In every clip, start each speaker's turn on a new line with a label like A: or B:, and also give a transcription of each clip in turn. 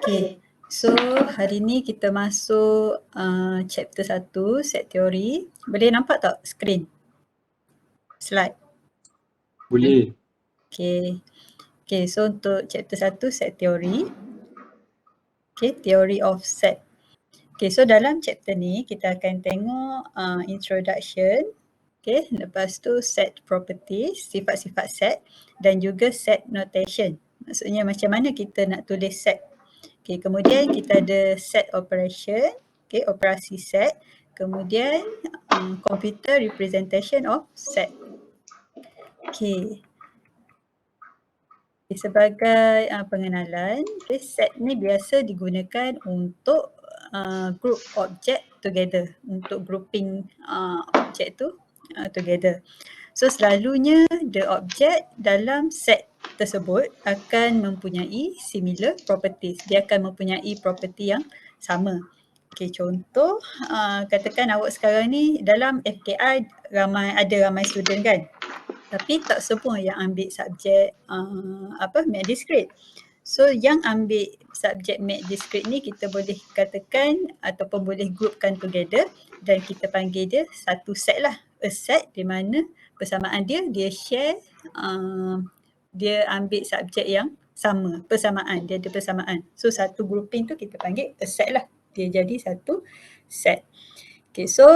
A: Okay, so hari ni kita masuk chapter 1, set teori. Boleh nampak tak skrin? Slide.
B: Boleh.
A: Okay, so untuk chapter 1, set teori. Okay, theory of set. Okay, so dalam chapter ni kita akan tengok introduction. Okay, lepas tu set properties, sifat-sifat set dan juga set notation. Maksudnya macam mana kita nak tulis set. Okay, kemudian kita ada set operation, okay, operasi set. Kemudian computer representation of set. Okay. Sebagai pengenalan, okay, set ni biasa digunakan untuk group object together, untuk grouping object tu together. So selalunya the object dalam set tersebut akan mempunyai similar properties. Dia akan mempunyai property yang sama. Okay, contoh katakan awak sekarang ni dalam FKI ada ramai student kan. Tapi tak semua yang ambil subjek Mat Discrete. So yang ambil subjek Mat Discrete ni kita boleh katakan ataupun boleh groupkan together dan kita panggil dia satu set lah. A set di mana persamaan dia share, dia ambil subjek yang sama, persamaan, dia ada persamaan. So satu grouping tu kita panggil a set lah. Dia jadi satu set. Okay, so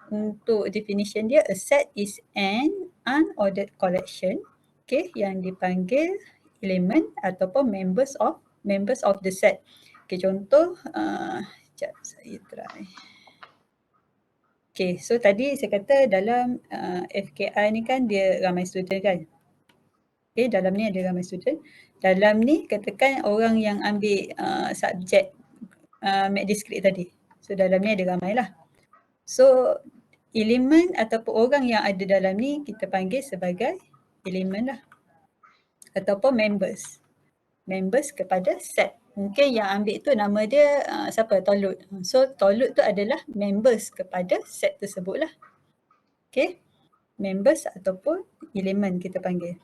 A: untuk definition dia, a set is an unordered collection, okay, yang dipanggil elemen ataupun members of the set. Okay, contoh, sekejap saya try. Okay, so tadi saya kata dalam FKI ni kan dia ramai student kan. Okay, dalam ni ada ramai student. Dalam ni katakan orang yang ambil subjek Mat Discrete tadi. So dalam ni ada ramai lah. So elemen ataupun orang yang ada dalam ni kita panggil sebagai elemen lah. Ataupun members. Members kepada set. Mungkin yang ambil tu nama dia siapa? Tolut. So Tolut tu adalah members kepada set tersebut lah. Okay. Members ataupun elemen kita panggil.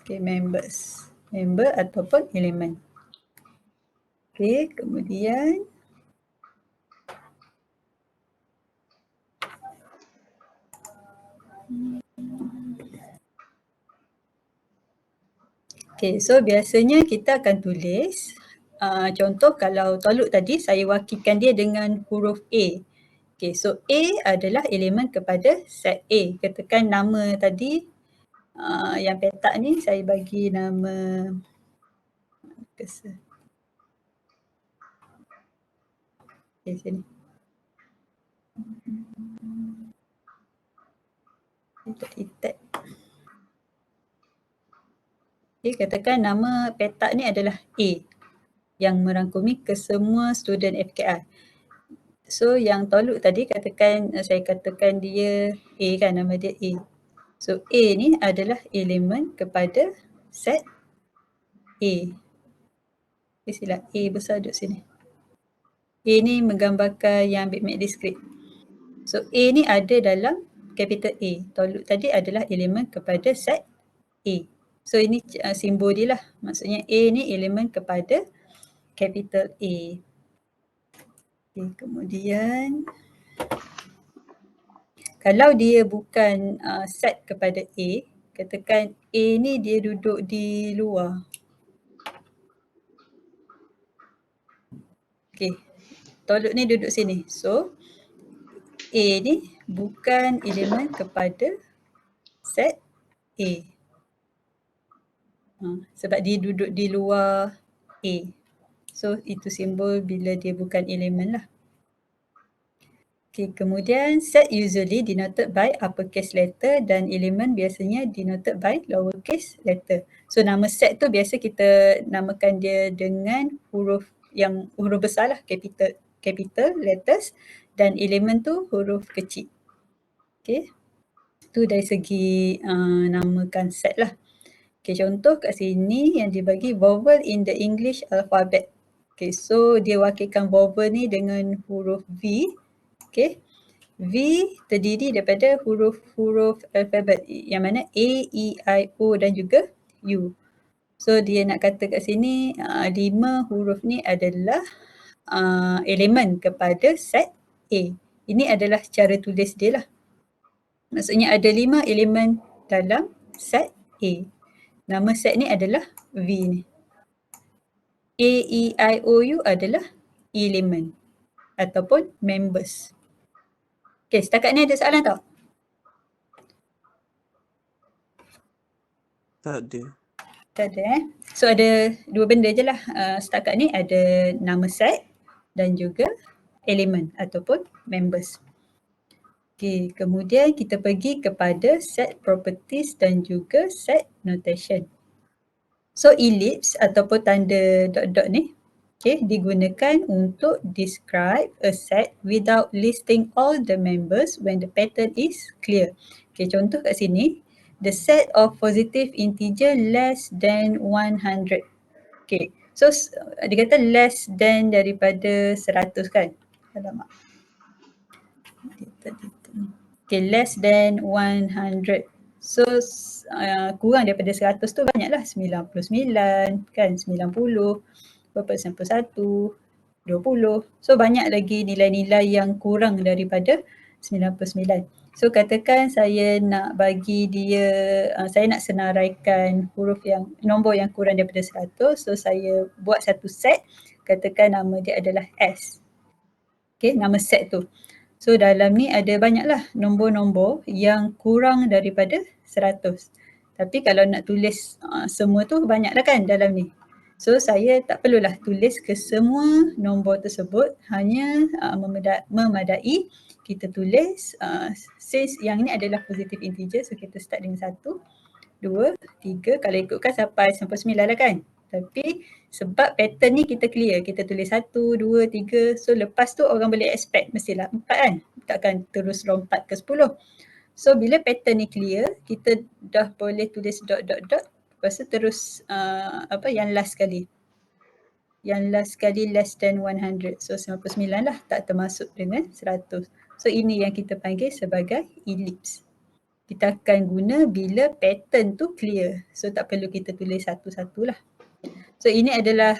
A: Okay, members. Member ataupun elemen. Okay, kemudian okay, so biasanya kita akan tulis contoh kalau Tolut tadi saya wakilkan dia dengan huruf A. Okay, so A adalah elemen kepada set A. Katakan nama tadi yang petak ni saya bagi nama okay, sini. Okay, katakan nama petak ni adalah A yang merangkumi kesemua student FKI. So yang Tolut tadi saya katakan dia A kan, nama dia A. So A ni adalah elemen kepada set A. Okay, silap A besar duduk sini. A ni menggambarkan yang ambil Mat Discrete. So A ni ada dalam capital A. Tolut tadi adalah elemen kepada set A. So ini simbol dia lah. Maksudnya A ni elemen kepada capital A. Okay, kemudian kalau dia bukan set kepada A, katakan A ni dia duduk di luar. Okay, Tolut ni duduk sini. So A ni bukan elemen kepada set A. Sebab dia duduk di luar A. So itu simbol bila dia bukan elemen lah. Okay, kemudian set usually denoted by uppercase letter dan elemen biasanya denoted by lowercase letter. So nama set tu biasa kita namakan dia dengan huruf besar lah, capital letters, dan elemen tu huruf kecil. Okay, tu dari segi namakan set lah. Okay, contoh kat sini yang dibagi vowel in the English alphabet. Okay, so dia wakilkan vowel ni dengan huruf V. Okay, V terdiri daripada huruf-huruf alfabet yang mana A, E, I, O dan juga U. So dia nak kata kat sini 5 huruf ni adalah elemen kepada set A. Ini adalah cara tulis dia lah. Maksudnya ada 5 elemen dalam set A. Nama set ni adalah V ni. A, E, I, O, U adalah elemen ataupun members. Okay, setakat ni ada soalan tak?
C: Tak ada.
A: Tak ada So ada dua benda je lah. Setakat ni ada nama set dan juga elemen ataupun members. Okay, kemudian kita pergi kepada set properties dan juga set notation. So ellipse ataupun tanda dot-dot ni digunakan untuk describe a set without listing all the members when the pattern is clear. Contoh kat sini, the set of positive integer less than 100. So dia kata less than daripada 100 kan? Alamak. Less than 100. So kurang daripada 100 tu banyaklah, 99 kan, 90, berapa 91, 20. So banyak lagi nilai-nilai yang kurang daripada 99. So katakan saya nak bagi dia, saya nak senaraikan nombor yang kurang daripada 100. So saya buat satu set, katakan nama dia adalah S. Nama set tu. So dalam ni ada banyaklah nombor-nombor yang kurang daripada 100. Tapi kalau nak tulis semua tu banyaklah kan dalam ni. So saya tak perlulah tulis ke semua nombor tersebut, hanya memadai kita tulis since yang ni adalah positive integer, so kita start dengan 1, 2, 3, kalau ikutkan sampai 99 lah kan. Tapi sebab pattern ni kita clear, kita tulis 1, 2, 3, so lepas tu orang boleh expect mestilah 4 kan, takkan terus lompat ke 10. So bila pattern ni clear, kita dah boleh tulis dot dot dot, lepas tu terus yang last sekali. Yang last sekali less than 100, so 99 lah, tak termasuk dengan 100. So ini yang kita panggil sebagai ellipse. Kita akan guna bila pattern tu clear, so tak perlu kita tulis satu-satu lah. So ini adalah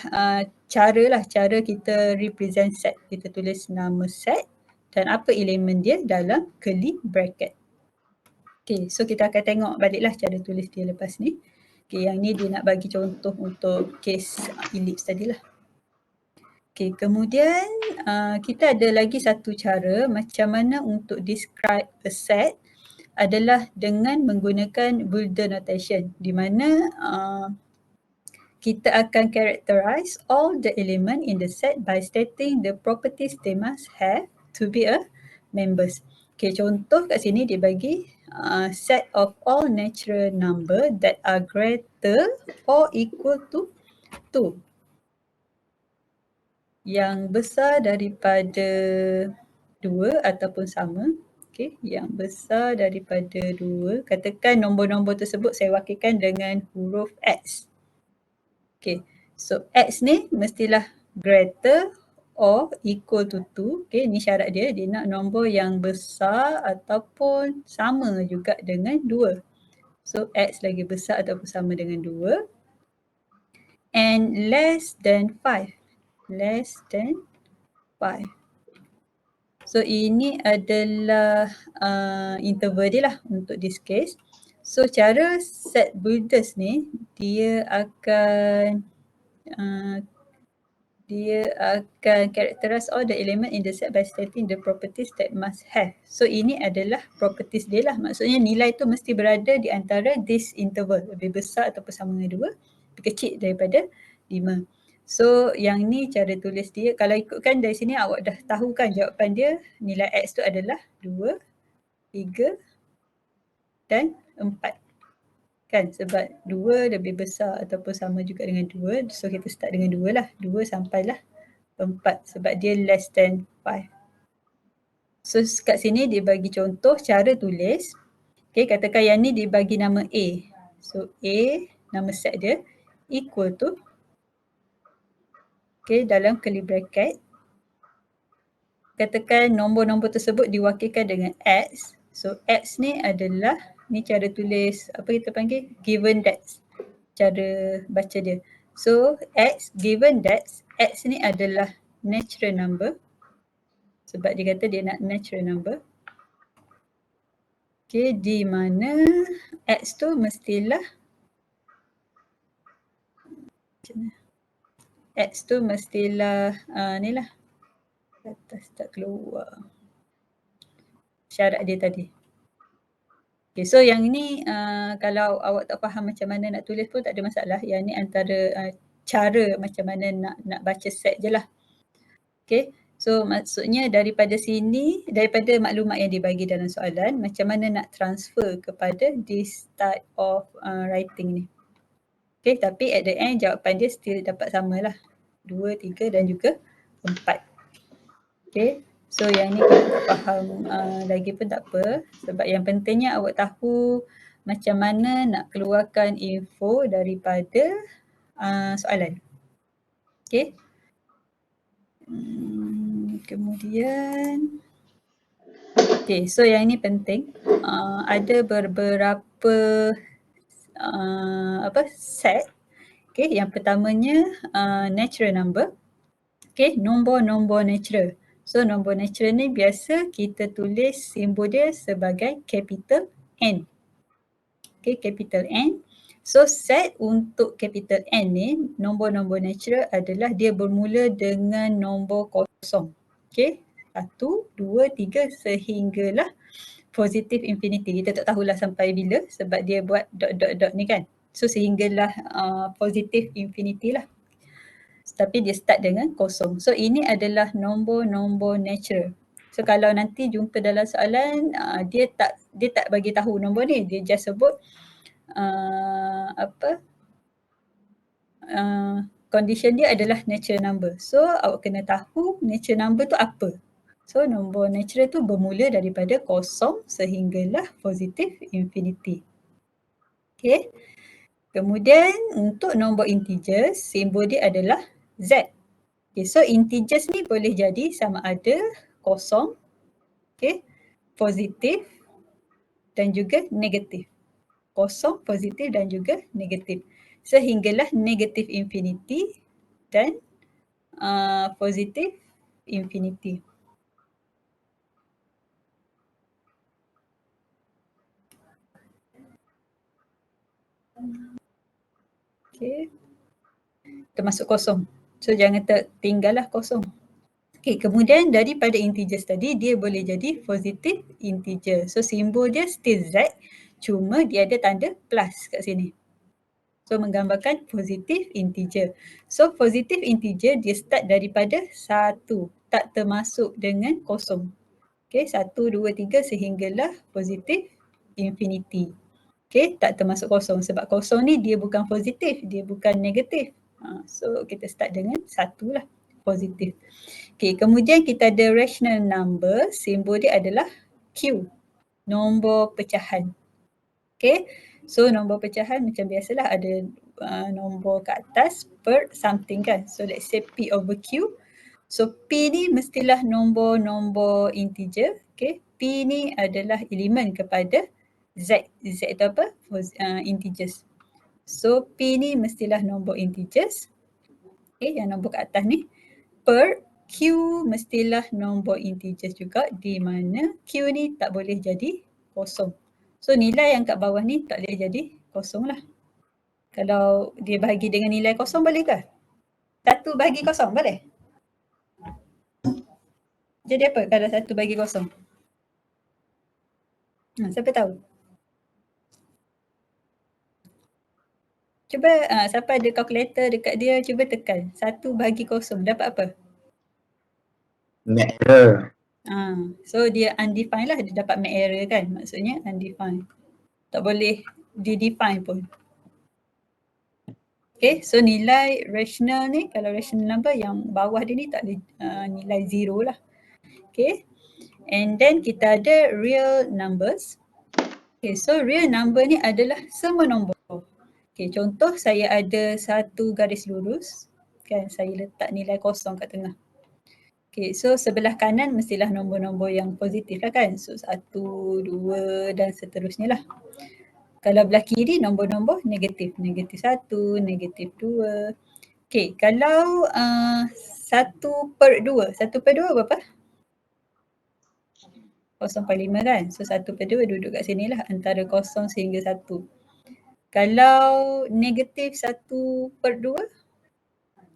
A: cara kita represent set. Kita tulis nama set dan apa elemen dia dalam curly bracket. Okay, so kita akan tengok baliklah cara tulis dia lepas ni. Okay, yang ni dia nak bagi contoh untuk case ellipse tadi lah. Okay, kemudian kita ada lagi satu cara macam mana untuk describe a set adalah dengan menggunakan boulder notation, di mana kita akan characterize all the element in the set by stating the properties they must have to be a members. Okay, contoh kat sini dia bagi set of all natural number that are greater or equal to 2. Yang besar daripada 2 ataupun sama. Okay, yang besar daripada 2, katakan nombor-nombor tersebut saya wakilkan dengan huruf X. Okay, so X ni mestilah greater or equal to 2. Okay, ni syarat dia. Dia nak nombor yang besar ataupun sama juga dengan 2. So X lagi besar ataupun sama dengan 2. And less than 5. Less than 5. So ini adalah interval dia lah untuk this case. So cara set builders ni, dia akan characterize all the element in the set by stating the properties that must have. So ini adalah properties dia lah. Maksudnya nilai tu mesti berada di antara this interval, lebih besar ataupun sama dengan 2, lebih kecil daripada 5. So yang ni cara tulis dia. Kalau ikutkan dari sini awak dah tahu kan jawapan dia, nilai X tu adalah 2, 3 dan 4. Kan, sebab 2 lebih besar ataupun sama juga dengan 2, so kita start dengan 2 lah, 2 sampailah 4 sebab dia less than 5. So kat sini dia bagi contoh cara tulis. Okay, katakan yang ni dibagi nama A. So A, nama set dia, equal to, okay, dalam curly bracket, katakan nombor-nombor tersebut diwakilkan dengan X. So X ni adalah, ni cara tulis, apa kita panggil, given that, cara baca dia. So X, given that X ni adalah natural number, sebab dia kata dia nak natural number. Okay, di mana X tu mestilah, X tu mestilah ni lah, atas tak keluar syarat dia tadi. Okay, so yang ni kalau awak tak faham macam mana nak tulis pun tak ada masalah. Yang ni antara cara macam mana nak baca set je lah. Okay, so maksudnya daripada sini, daripada maklumat yang dibagi dalam soalan, macam mana nak transfer kepada this type of writing ni. Okay, tapi at the end jawapan dia still dapat sama lah. 2, 3 dan juga 4. Okay, so yang ni kalau tak faham lagi pun tak apa. Sebab yang pentingnya awak tahu macam mana nak keluarkan info daripada soalan. Okay. Kemudian, okay, so yang ini penting. Ada beberapa set. Okay, yang pertamanya natural number. Okay, nombor-nombor natural. So nombor natural ni biasa kita tulis simbol dia sebagai capital N. Okay, capital N. So set untuk capital N ni, nombor-nombor natural adalah dia bermula dengan nombor kosong. Okay, 1, 2, 3 sehinggalah positive infinity. Kita tak tahulah sampai bila sebab dia buat dot ni kan. So sehinggalah positive infinity lah. Tapi dia start dengan kosong. So ini adalah nombor-nombor natural. So kalau nanti jumpa dalam soalan, dia tak bagi tahu nombor ni, dia just sebut condition dia adalah natural number. So awak kena tahu natural number tu apa. So nombor natural tu bermula daripada kosong sehinggalah positive infinity. Okay. Kemudian untuk nombor integers, simbol dia adalah Z. Okay, so integers ni boleh jadi sama ada kosong, okay, positif dan juga negatif. Kosong, positif dan juga negatif. Sehinggalah negatif infinity dan positif infinity. Okay. Termasuk kosong. So jangan tertinggallah kosong. Okay, kemudian daripada integers tadi, dia boleh jadi positive integer. So simbol dia still Z, cuma dia ada tanda plus kat sini. So menggambarkan positive integer. So positive integer dia start daripada 1, tak termasuk dengan kosong. Okay, 1, 2, 3 sehinggalah positive infinity. Okay, tak termasuk kosong sebab kosong ni dia bukan positif, dia bukan negatif. So kita start dengan 1 lah, positif. Okay, kemudian kita ada rational number, simbol dia adalah Q, nombor pecahan. Okay, so nombor pecahan macam biasalah ada nombor kat atas per something kan. So let's say P over Q. So P ni mestilah nombor-nombor integer. Okay, P ni adalah elemen kepada Z. Z itu apa? Integers. So P ni mestilah nombor integers. Okay, yang nombor kat atas ni. Per Q mestilah nombor integers juga, di mana Q ni tak boleh jadi kosong. So nilai yang kat bawah ni tak boleh jadi kosong lah. Kalau dia bahagi dengan nilai kosong boleh ke? 1 bahagi kosong boleh? Jadi apa kalau 1 bahagi kosong? Siapa tahu? Cuba siapa ada calculator dekat dia, cuba tekan 1 bahagi kosong, dapat apa?
B: Net error.
A: So dia undefined lah, dia dapat make error kan, maksudnya undefined. Tak boleh di-define pun. Okay, so nilai rational ni, kalau rational number yang bawah dia ni tak boleh nilai 0 lah. Okay, and then kita ada real numbers. Okay, so real number ni adalah semua nombor. Okay, contoh saya ada 1 garis lurus, kan, saya letak nilai kosong kat tengah. Okay, so sebelah kanan mestilah nombor-nombor yang positif lah kan. So 1, 2 dan seterusnya lah. Kalau belah kiri nombor-nombor negatif. Negatif 1, negatif 2. Okay, kalau 1/2. 1/2 berapa? 0.5 kan. So 1/2 duduk kat sini lah antara 0 sehingga 1. Kalau negatif 1/2,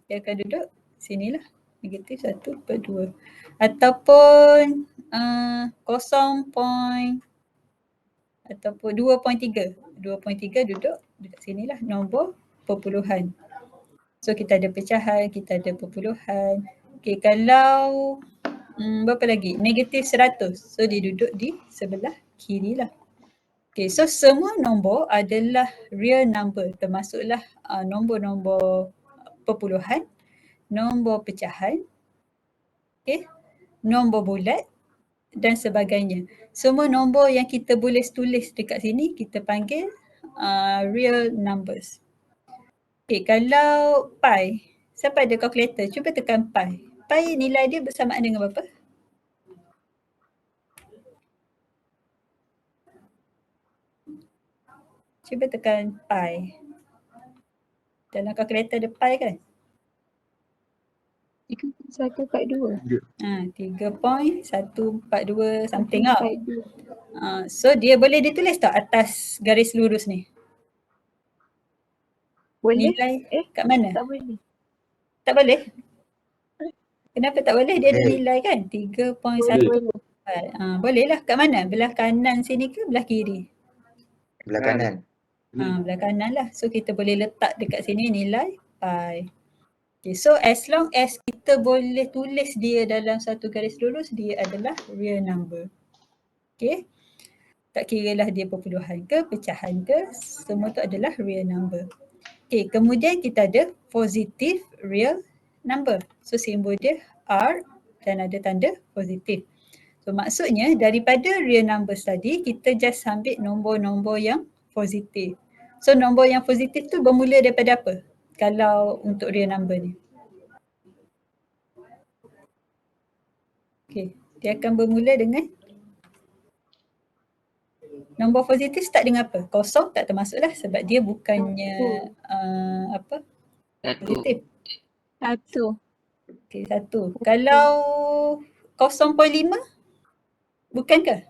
A: dia akan duduk sinilah. Negatif 1/2. Ataupun 2.3. 2.3 duduk dekat sinilah, nombor perpuluhan. So kita ada pecahan, kita ada perpuluhan. Okay, kalau berapa lagi? Negatif 100. So dia duduk di sebelah kiri lah. Okay, so semua nombor adalah real number, termasuklah nombor-nombor perpuluhan, nombor pecahan, okay, nombor bulat dan sebagainya. Semua nombor yang kita boleh tulis dekat sini kita panggil real numbers. Okay, kalau pi, siapa ada calculator? Cuba tekan pi. Pi nilai dia bersamaan dengan berapa? Cuba tekan pi. Dalam calculator ada pi kan?
C: 3.142.
A: 3.142 something lah. So dia boleh ditulis tak atas garis lurus ni?
C: Boleh?
A: Nilai kat mana?
C: Tak boleh.
A: Tak boleh? Kenapa tak boleh? Dia ada nilai kan? 3.1.
C: Boleh.
A: Boleh lah. Kat mana? Belah kanan sini ke belah kiri?
D: Belah kanan.
A: Belah kanan lah. So kita boleh letak dekat sini nilai pi. Okay, so as long as kita boleh tulis dia dalam satu garis lurus, dia adalah real number. Okay. Tak kira lah dia perpuluhan ke, pecahan ke, semua tu adalah real number. Okay, kemudian kita ada positive real number. So simbol dia R dan ada tanda positif. So maksudnya daripada real numbers tadi, kita just ambil nombor-nombor yang positif. So nombor yang positif tu bermula daripada apa? Kalau untuk real number ni. Okay, dia akan bermula dengan nombor positif start dengan apa? Kosong tak termasuk lah sebab dia bukannya positif.
C: 1.
A: Okay, 1. Kalau 0.5 bukan ke?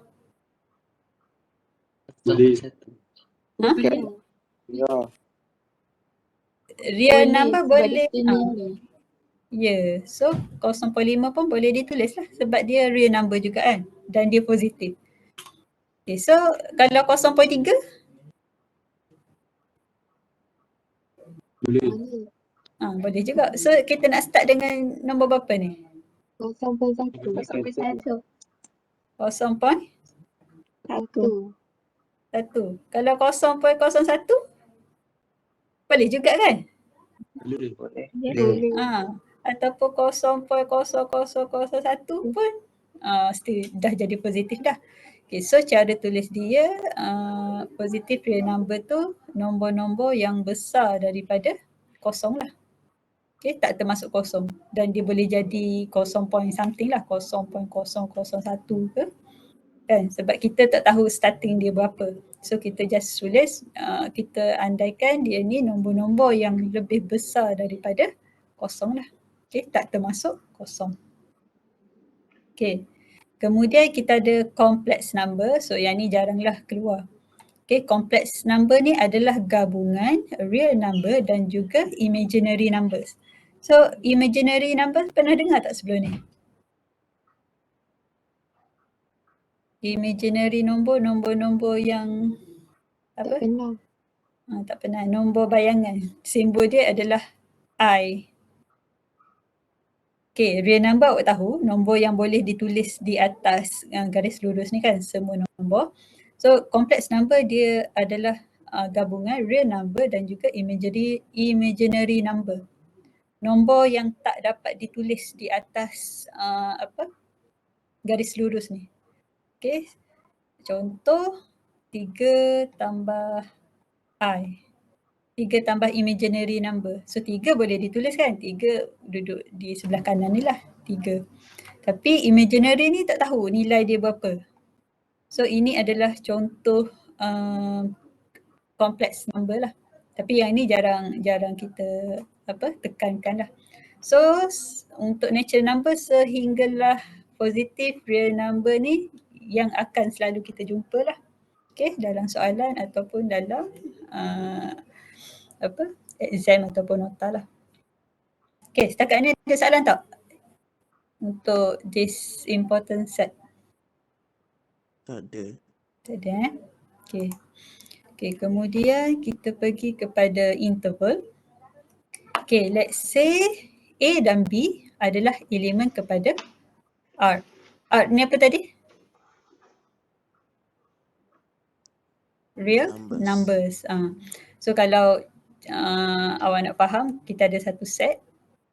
B: Boleh.
D: Ya.
A: Real number boleh.
C: Nilai.
A: Ya, so 0.5 pun boleh ditulis lah sebab dia real number juga kan dan dia positif. Okay, so kalau 0.3?
B: Boleh.
A: Boleh juga. So kita nak start dengan nombor berapa ni?
C: 0.1.
A: 0.1.
C: 1.
A: Kalau 0.01? Boleh juga kan?
B: Boleh.
D: Boleh.
A: Ataupun 0.0001 pun still dah jadi positif dah. Okay, so cara tulis dia positif real number tu nombor-nombor yang besar daripada kosong lah. Okay, tak termasuk kosong dan dia boleh jadi 0 point something lah, 0.001 ke kan, sebab kita tak tahu starting dia berapa. So kita just tulis, kita andaikan dia ni nombor-nombor yang lebih besar daripada kosong lah. Okay, tak termasuk kosong. Okay, kemudian kita ada complex number. So yang ni jaranglah keluar. Okay, complex number ni adalah gabungan real number dan juga imaginary numbers. So imaginary numbers pernah dengar tak sebelum ni? Imaginary nombor yang apa?
C: Tak pernah.
A: Tak pernah. Nombor bayangan. Simbol dia adalah I. Okay, real number awak tahu, nombor yang boleh ditulis di atas garis lurus ni kan, semua nombor. So complex number dia adalah gabungan real number dan juga imaginary number. Nombor yang tak dapat ditulis di atas garis lurus ni. Okay, contoh 3 tambah I. 3 tambah imaginary number. So 3 boleh ditulis kan? 3 duduk di sebelah kanan ni lah. 3. Tapi imaginary ni tak tahu nilai dia berapa. So ini adalah contoh complex number lah. Tapi yang ni jarang kita tekankan lah. So untuk natural number sehinggalah positive real number ni yang akan selalu kita jumpa lah. Okay, dalam soalan ataupun dalam exam ataupun nota lah. Okay, setakat ni ada soalan tak? Untuk this important set.
E: Tak ada.
A: Tak ada Okay. Okay, kemudian kita pergi kepada interval. Okay, let's say A dan B adalah elemen kepada R. R ni apa tadi? Real numbers. So kalau awak nak faham, kita ada satu set.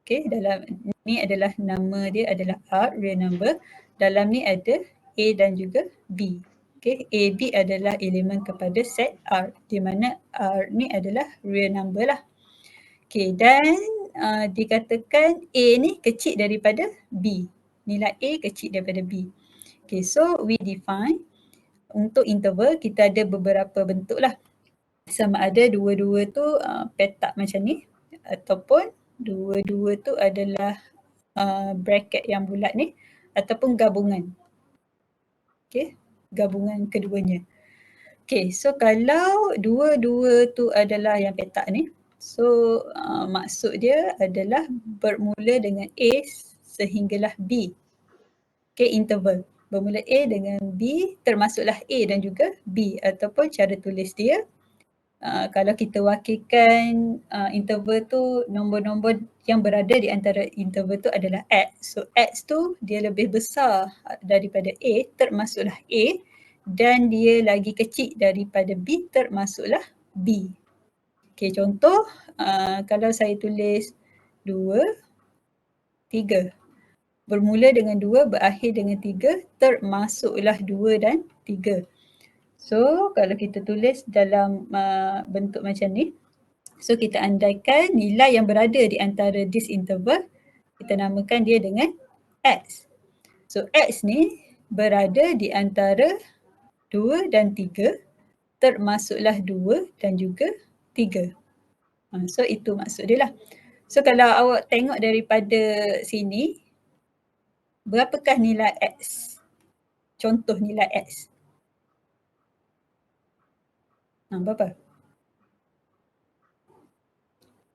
A: Okay, dalam ni adalah nama dia adalah R, real number. Dalam ni ada A dan juga B. Okay, A, B adalah elemen kepada set R, di mana R ni adalah real number lah. Okay, dan dikatakan A ni kecil daripada B. Nilai A kecil daripada B. Okay, so we define untuk interval kita ada beberapa bentuk lah. Sama ada dua-dua tu petak macam ni ataupun dua-dua tu adalah bracket yang bulat ni ataupun gabungan. Okay, gabungan keduanya. Okay, so kalau dua-dua tu adalah yang petak ni, so maksud dia adalah bermula dengan A sehinggalah B. Okay, interval. Bermula A dengan B termasuklah A dan juga B ataupun cara tulis dia. Kalau kita wakilkan interval tu, nombor-nombor yang berada di antara interval tu adalah X. So X tu dia lebih besar daripada A, termasuklah A, dan dia lagi kecil daripada B, termasuklah B. Okay, contoh kalau saya tulis 2, 3. Bermula dengan 2, berakhir dengan 3, termasuklah 2 dan 3. So kalau kita tulis dalam bentuk macam ni, so kita andaikan nilai yang berada di antara this interval, kita namakan dia dengan X. So X ni berada di antara 2 dan 3, termasuklah 2 dan juga 3. So itu maksud dia lah. So kalau awak tengok daripada sini, berapakah nilai X? Contoh nilai X. Berapa?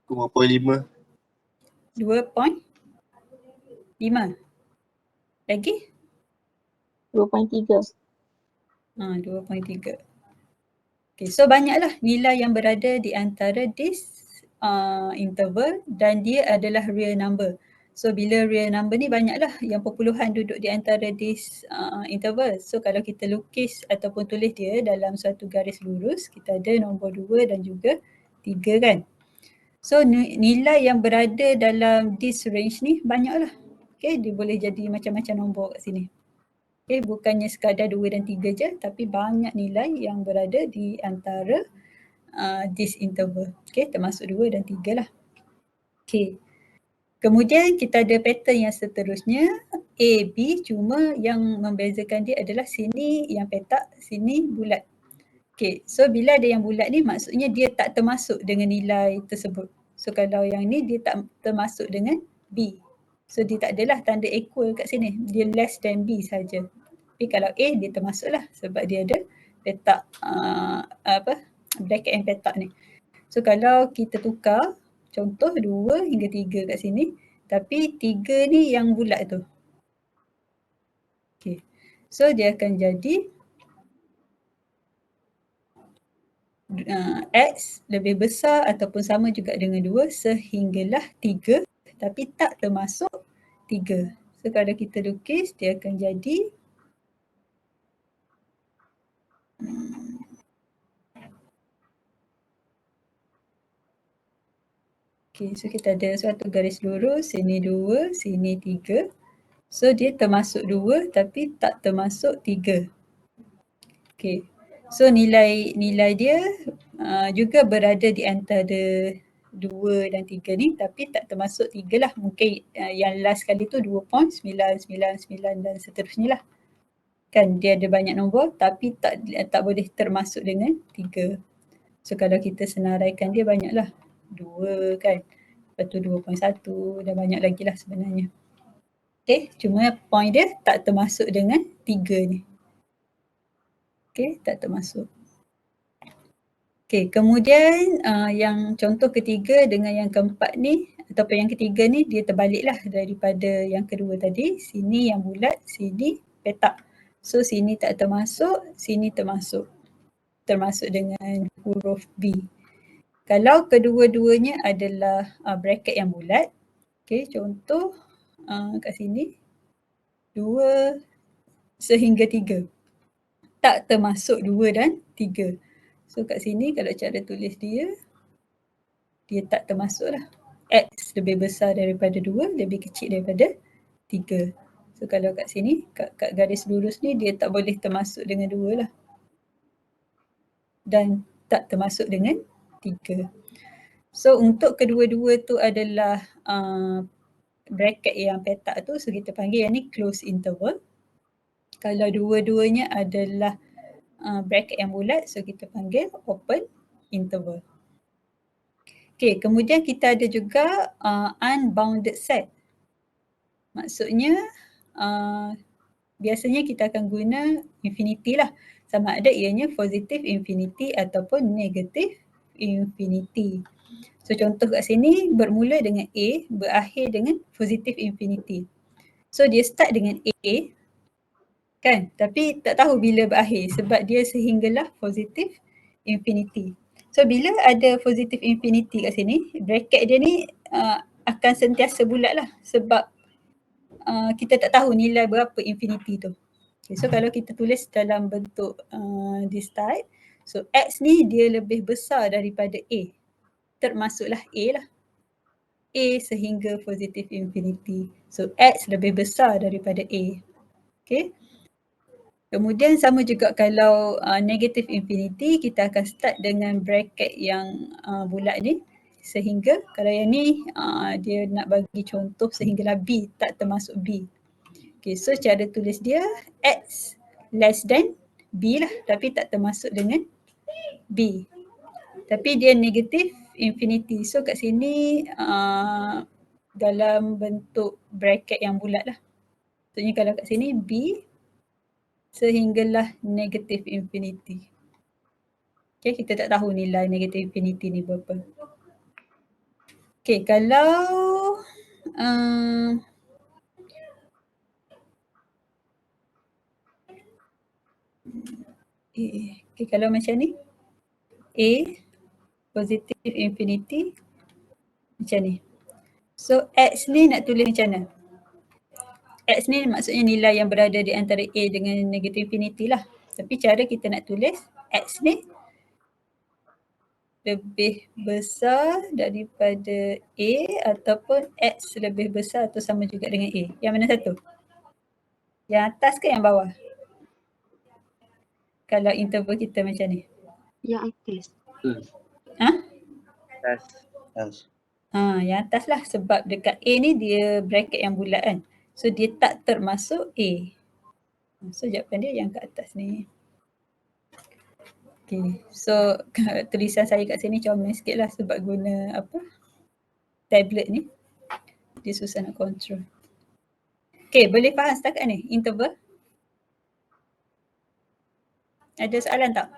E: 2.5.
A: 2.5. Lagi?
C: 2.3.
A: 2.3. Okay, so banyaklah nilai yang berada di antara this interval dan dia adalah real number. So bila real number ni banyaklah yang perpuluhan duduk di antara this interval. So kalau kita lukis ataupun tulis dia dalam suatu garis lurus, kita ada nombor 2 dan juga 3 kan. So nilai yang berada dalam this range ni banyaklah. Okay, dia boleh jadi macam-macam nombor kat sini. Okay, bukannya sekadar 2 dan 3 je, tapi banyak nilai yang berada di antara this interval. Okay, termasuk 2 dan 3 lah. Okay. Kemudian kita ada pattern yang seterusnya, A, B, cuma yang membezakan dia adalah sini yang petak, sini bulat. Okay, so bila ada yang bulat ni maksudnya dia tak termasuk dengan nilai tersebut. So kalau yang ni dia tak termasuk dengan B. So dia tak adalah tanda equal kat sini, dia less than B saja. Tapi kalau A dia termasuklah sebab dia ada petak bracket yang petak ni. So kalau kita tukar contoh 2 hingga 3 kat sini, tapi 3 ni yang bulat tu. Okay. So dia akan jadi X lebih besar ataupun sama juga dengan 2 sehinggalah 3, tapi tak termasuk 3. So kalau kita lukis, dia akan jadi okay, so kita ada suatu garis lurus, sini 2, sini 3. So dia termasuk 2 tapi tak termasuk 3. Okay. So nilai dia juga berada di antara 2 dan 3 ni, tapi tak termasuk 3 lah. Mungkin yang last kali tu 2.999 dan seterusnya lah. Kan dia ada banyak nombor tapi tak boleh termasuk dengan 3. So kalau kita senaraikan dia banyaklah. 2 kan. Lepas tu 2.1 dan banyak lagi lah sebenarnya. Okay, cuma point dia tak termasuk dengan 3 ni. Okay, tak termasuk. Okay, kemudian yang contoh ketiga dengan yang keempat ni ataupun yang ketiga ni dia terbaliklah daripada yang kedua tadi. Sini yang bulat, sini petak. So sini tak termasuk, sini termasuk. Termasuk dengan huruf B. Kalau kedua-duanya adalah bracket yang bulat, okay, contoh kat sini 2 sehingga 3. Tak termasuk 2 dan 3. So kat sini kalau cara tulis dia tak termasuk lah. X lebih besar daripada 2, lebih kecil daripada 3. So kalau kat sini, kat garis lurus ni dia tak boleh termasuk dengan 2 lah. Dan tak termasuk dengan 3. So untuk kedua-dua tu adalah bracket yang petak tu, so kita panggil yang ni close interval. Kalau dua-duanya adalah bracket yang bulat, so kita panggil open interval. Okay, kemudian kita ada juga unbounded set. Maksudnya biasanya kita akan guna infinity lah. Sama ada ianya positive infinity ataupun negative infinity. So contoh kat sini bermula dengan A, berakhir dengan positive infinity. So dia start dengan A kan, tapi tak tahu bila berakhir sebab dia sehinggalah positive infinity. So bila ada positive infinity kat sini, bracket dia ni akan sentiasa bulat lah sebab kita tak tahu nilai berapa infinity tu. Okay, so kalau kita tulis dalam bentuk this type, so X ni dia lebih besar daripada A. Termasuklah A lah. A sehingga positive infinity. So X lebih besar daripada A. Okay. Kemudian sama juga kalau negative infinity, kita akan start dengan bracket yang bulat ni. Sehingga kalau yang ni dia nak bagi contoh sehinggalah B, tak termasuk B. Okay, so cara tulis dia X less than B lah, tapi tak termasuk dengan B. Tapi dia negative infinity. So kat sini dalam bentuk bracket yang bulat lah. Maksudnya kalau kat sini B sehinggalah negative infinity. Okay, kita tak tahu nilai negative infinity ni berapa. Okay, kalau okay, kalau macam ni A positive infinity macam ni. So X ni nak tulis macam mana? X ni maksudnya nilai yang berada di antara A dengan negative infinity lah. Tapi cara kita nak tulis X ni lebih besar daripada A ataupun X lebih besar atau sama juga dengan A. Yang mana satu? Yang atas ke yang bawah? Kalau interval kita macam ni.
C: Yang atas.
D: Atas.
A: Yang atas lah sebab dekat A ni dia bracket yang bulat kan. So dia tak termasuk A. So jawapan dia yang kat atas ni. Okay, so tulisan saya kat sini comel sikit lah sebab guna tablet ni. Dia susah nak control. Okay, boleh faham setakat ni interval? Ada soalan tak?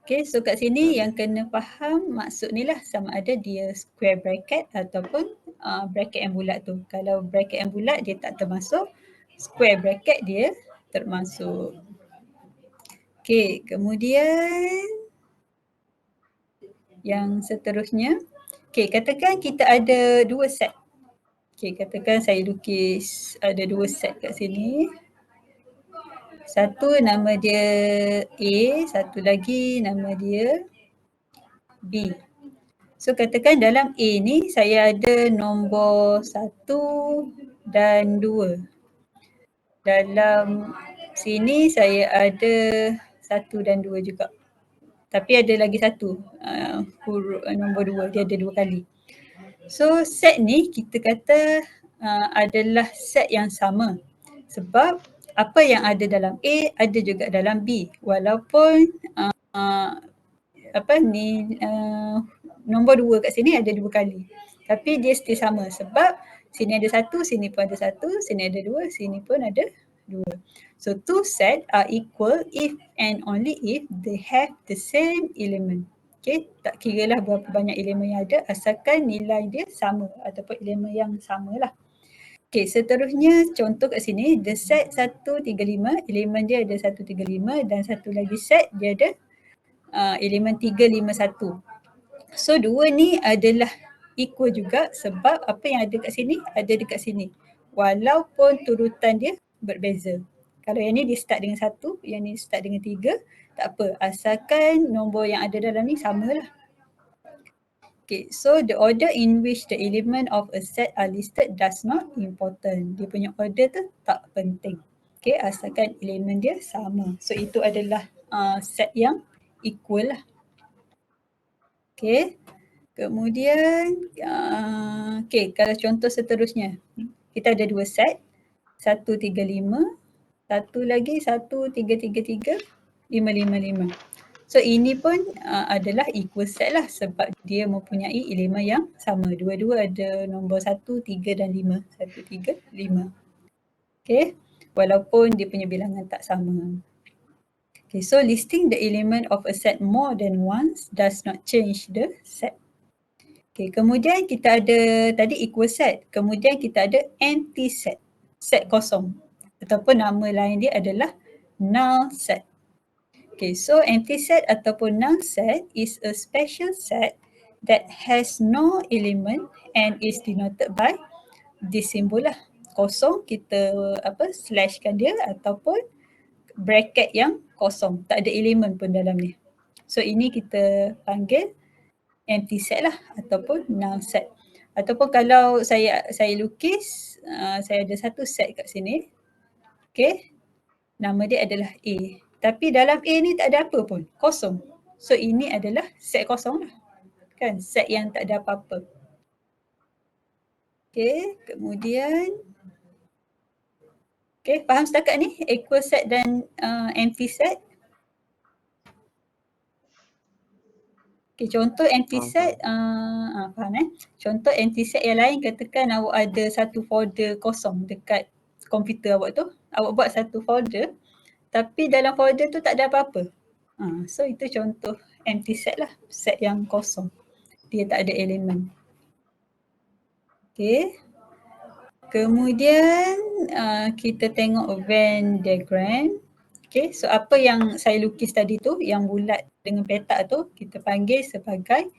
A: Okay, so kat sini yang kena faham maksud ni lah sama ada dia square bracket ataupun bracket yang bulat tu. Kalau bracket yang bulat dia tak termasuk, square bracket dia termasuk. Okay, kemudian yang seterusnya. Okay, katakan kita ada 2 set. Okay, katakan saya lukis ada 2 set kat sini. Satu nama dia A, satu lagi nama dia B. So katakan dalam A ni saya ada nombor 1 dan 2. Dalam sini saya ada 1 dan 2 juga. Tapi ada lagi satu, nombor 2, dia ada 2 kali. So set ni kita kata adalah set yang sama sebab apa yang ada dalam A ada juga dalam B walaupun nombor 2 kat sini ada 2 kali tapi dia still sama sebab sini ada 1, sini pun ada 1, sini ada 2, sini pun ada 2. So two set are equal if and only if they have the same element. Okay, tak kira lah berapa banyak elemen yang ada asalkan nilai dia sama ataupun elemen yang sama lah. Okay, seterusnya contoh kat sini the set 135, elemen dia ada 135 dan satu lagi set dia ada elemen 351. So dua ni adalah equal juga sebab apa yang ada kat sini ada dekat sini walaupun turutan dia berbeza. Kalau yang ni dia start dengan 1, yang ni start dengan 3, tak apa asalkan nombor yang ada dalam ni samalah. Okay, so the order in which the element of a set are listed does not important. Dia punya order tu tak penting. Okay, asalkan elemen dia sama. So itu adalah set yang equal lah. Okay, kemudian okay, kalau contoh seterusnya kita ada 2 set 135, satu lagi 1333, 555. So ini pun adalah equal set lah sebab dia mempunyai elemen yang sama. Dua-dua ada nombor 1, 3 dan 5. 1, 3, 5. Okay, walaupun dia punya bilangan tak sama. Okay, so listing the element of a set more than once does not change the set. Okay, kemudian kita ada tadi equal set. Kemudian kita ada empty set. Set kosong. Ataupun nama lain dia adalah null set. Okay, so empty set ataupun null set is a special set that has no element and is denoted by this symbol lah. Kosong kita slashkan dia ataupun bracket yang kosong. Tak ada elemen pun dalam ni. So ini kita panggil empty set lah ataupun null set. Ataupun kalau saya lukis, saya ada satu set kat sini. Okay, nama dia adalah A. Tapi dalam A ni tak ada apa pun, kosong. So ini adalah set kosong lah. Kan, set yang tak ada apa-apa. Okay, kemudian. Okay, faham setakat ni? Equal set dan empty set. Okay, contoh empty set, faham Contoh empty set yang lain, katakan awak ada satu folder kosong dekat komputer awak tu. Awak buat satu folder, tapi dalam folder tu tak ada apa-apa. So itu contoh empty set lah, set yang kosong. Dia tak ada elemen. Okay. Kemudian kita tengok Venn diagram. Okay, so apa yang saya lukis tadi tu, yang bulat dengan petak tu, kita panggil sebagai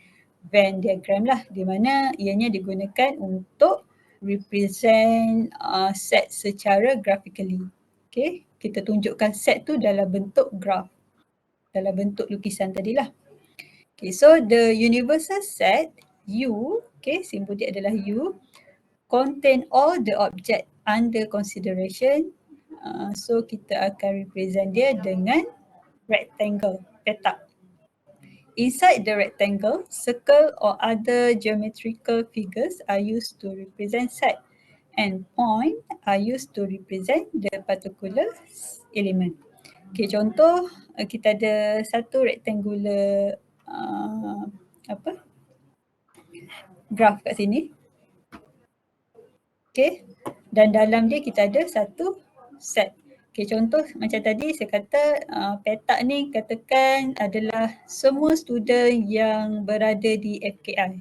A: Venn diagram lah, di mana ianya digunakan untuk represent set secara graphically. Okay, kita tunjukkan set tu dalam bentuk graph, dalam bentuk lukisan tadilah. Okay, so the universal set U, okay, simbol dia adalah U, contain all the object under consideration. So kita akan represent dia dengan rectangle, petak. Inside the rectangle, circle or other geometrical figures are used to represent set, and point are used to represent the particular element. Okay, contoh kita ada satu rectangular graph kat sini. Okay, dan dalam dia kita ada satu set. Okay, contoh macam tadi saya kata petak ni katakan adalah semua student yang berada di FKI.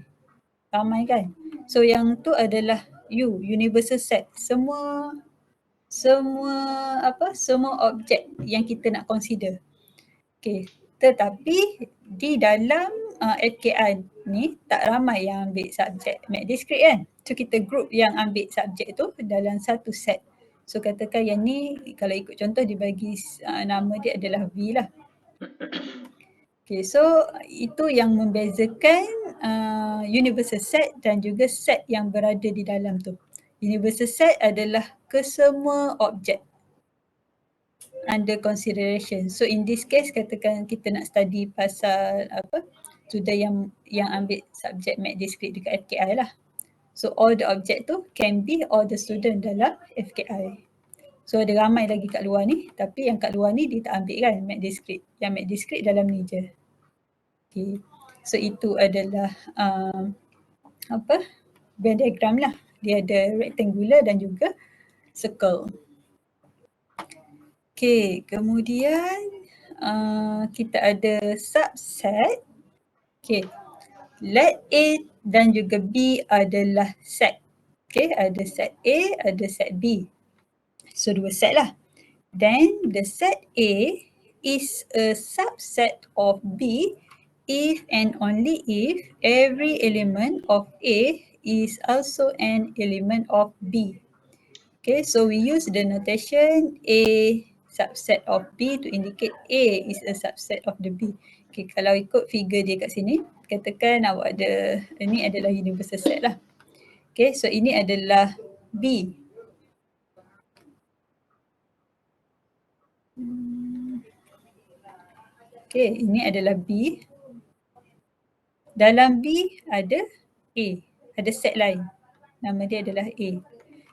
A: Ramai kan? So yang tu adalah U, universal set. Semua objek yang kita nak consider. Okay, tetapi di dalam FKI ni tak ramai yang ambil subjek Mat Discrete kan? So kita group yang ambil subjek tu dalam satu set. So katakan yang ni kalau ikut contoh dibagi nama dia adalah V lah. Okay, so itu yang membezakan universal set dan juga set yang berada di dalam tu. Universal set adalah kesemua objek. under consideration. So in this case, katakan kita nak study pasal apa, student yang ambil subjek Mat Discrete dekat FKI lah. So all the object tu can be all the student dalam FKI. So ada ramai lagi kat luar ni, tapi yang kat luar ni dia tak ambil kan Mat Discrete. Yang Mat Discrete dalam ni je. Okay. So itu adalah Venn diagram lah. Dia ada rectangular dan juga circle. Okay, kemudian kita ada subset. Okay, let A dan juga B adalah set. Okay, ada set A, ada set B. So dua set lah. Then the set A is a subset of B if and only if every element of A is also an element of B. Okay, so we use the notation A subset of B to indicate A is a subset of the B. Okay, kalau ikut figure dia kat sini, katakan awak ada, ini adalah universal set lah. Okay, so ini adalah B. Okay, ini adalah B. Dalam B ada A, ada set lain. Nama dia adalah A.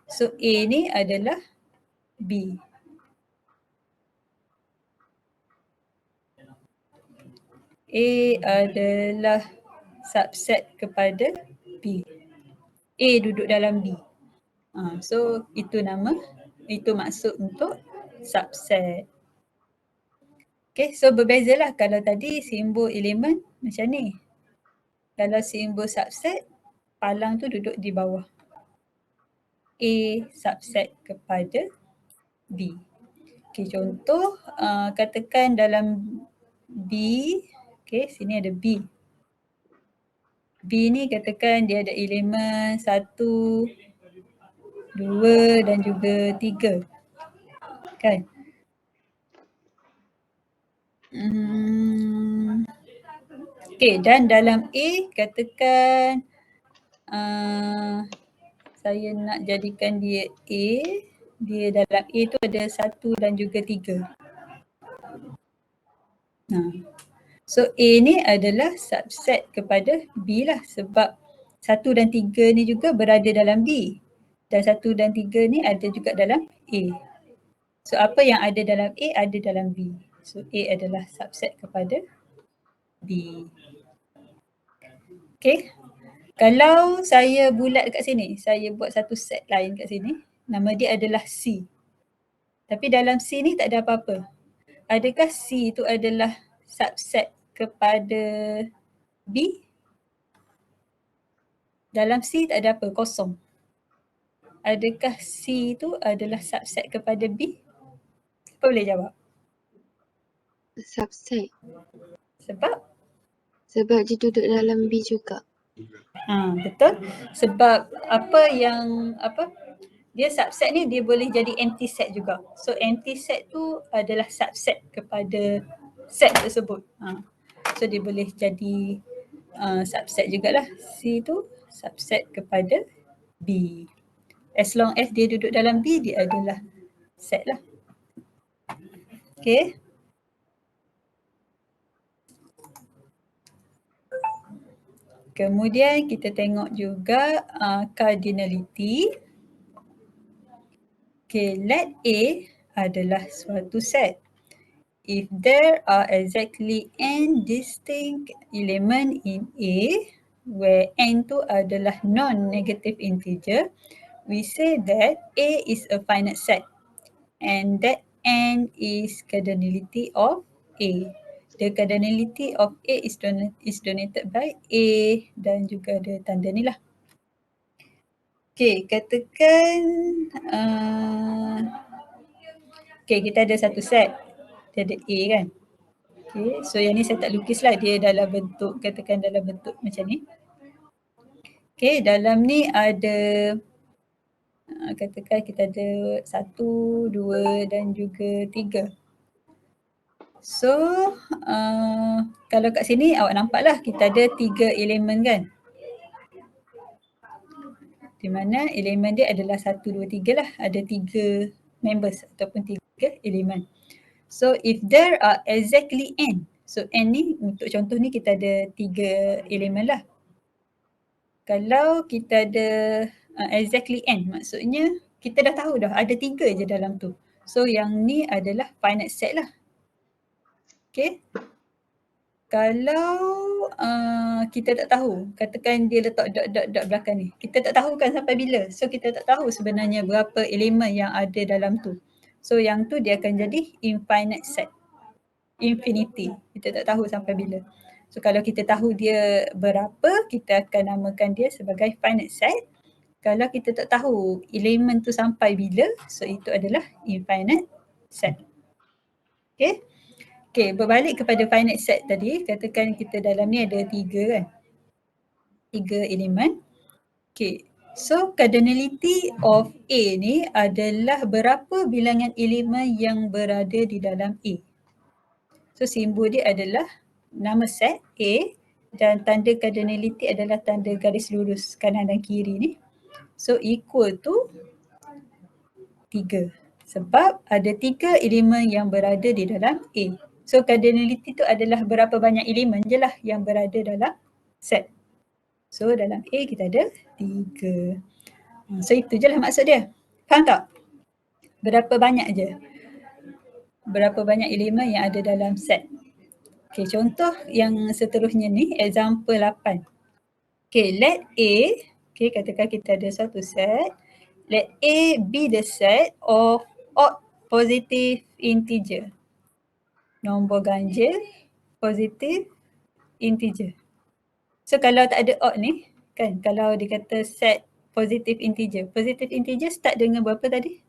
A: So A ni adalah B. A adalah subset kepada B. A duduk dalam B. So itu nama, itu maksud untuk subset. Okay, so berbezalah kalau tadi simbol elemen macam ni. Kalau simbol subset, palang tu duduk di bawah. A subset kepada B. Okay, contoh katakan dalam B, okay, sini ada B. B ni katakan dia ada elemen 1, 2 dan juga 3. Kan? Okay, dan dalam A katakan saya nak jadikan dia A. Dia dalam A tu ada 1 dan juga 3. So A ni adalah subset kepada B lah sebab 1 dan 3 ni juga berada dalam B. Dan 1 dan 3 ni ada juga dalam A. So apa yang ada dalam A ada dalam B. So A adalah subset kepada B. Okay. Kalau saya bulat kat sini, saya buat satu set lain kat sini. Nama dia adalah C. Tapi dalam C ni tak ada apa-apa. Adakah C tu adalah subset kepada B? Dalam C tak ada apa, kosong. Adakah C tu adalah subset kepada B? Siapa boleh jawab?
C: Subset.
A: Sebab?
C: Sebab dia duduk dalam B juga.
A: Betul. Sebab dia subset ni dia boleh jadi empty set juga. So empty set tu adalah subset kepada set tersebut. So dia boleh jadi subset jugalah. C tu subset kepada B. As long as dia duduk dalam B, dia adalah set lah. Okay. Kemudian kita tengok juga cardinality. Okay, let A adalah suatu set. If there are exactly n distinct element in A, where n tu adalah non-negative integer, we say that A is a finite set and that n is cardinality of A. The cardinality of A is denoted by A dan juga ada tanda ni lah. Okay, katakan kita ada satu set. Dia ada A kan. Okay, so yang ni saya tak lukis lah. Dia dalam bentuk, katakan dalam bentuk macam ni. Okay, dalam ni ada katakan kita ada 1, 2 dan juga 3. So kalau kat sini awak nampak lah kita ada 3 elemen kan. Di mana elemen dia adalah 1, 2, 3 lah. Ada 3 members ataupun 3 elemen. So if there are exactly n. So n ni untuk contoh ni kita ada 3 elemen lah. Kalau kita ada exactly n, maksudnya kita dah tahu dah ada 3 je dalam tu. So yang ni adalah finite set lah. Okay. Kalau kita tak tahu, katakan dia letak dot belakang ni. Kita tak tahu kan sampai bila. So kita tak tahu sebenarnya berapa elemen yang ada dalam tu. So yang tu dia akan jadi infinite set. Infinity. Kita tak tahu sampai bila. So kalau kita tahu dia berapa, kita akan namakan dia sebagai finite set. Kalau kita tak tahu elemen tu sampai bila, so itu adalah infinite set. Okay. Okay, berbalik kepada finite set tadi, katakan kita dalam ni ada 3 kan. 3 elemen. Okay, so cardinality of A ni adalah berapa bilangan elemen yang berada di dalam A. So simbol dia adalah nama set A dan tanda cardinality adalah tanda garis lurus kanan dan kiri ni. So equal to 3. Sebab ada 3 elemen yang berada di dalam A. So cardinality tu adalah berapa banyak elemen je lah yang berada dalam set. So dalam A kita ada 3. So itu je lah maksud dia. Faham tak? Berapa banyak je. Berapa banyak elemen yang ada dalam set. Okay, contoh yang seterusnya ni, example 8. Okay, let A, okay, katakan kita ada satu set. Let A be the set of odd positive integer. Nombor ganjil positif integer. So kalau tak ada odd ni, kan, kalau dia kata set positive integer start dengan berapa tadi?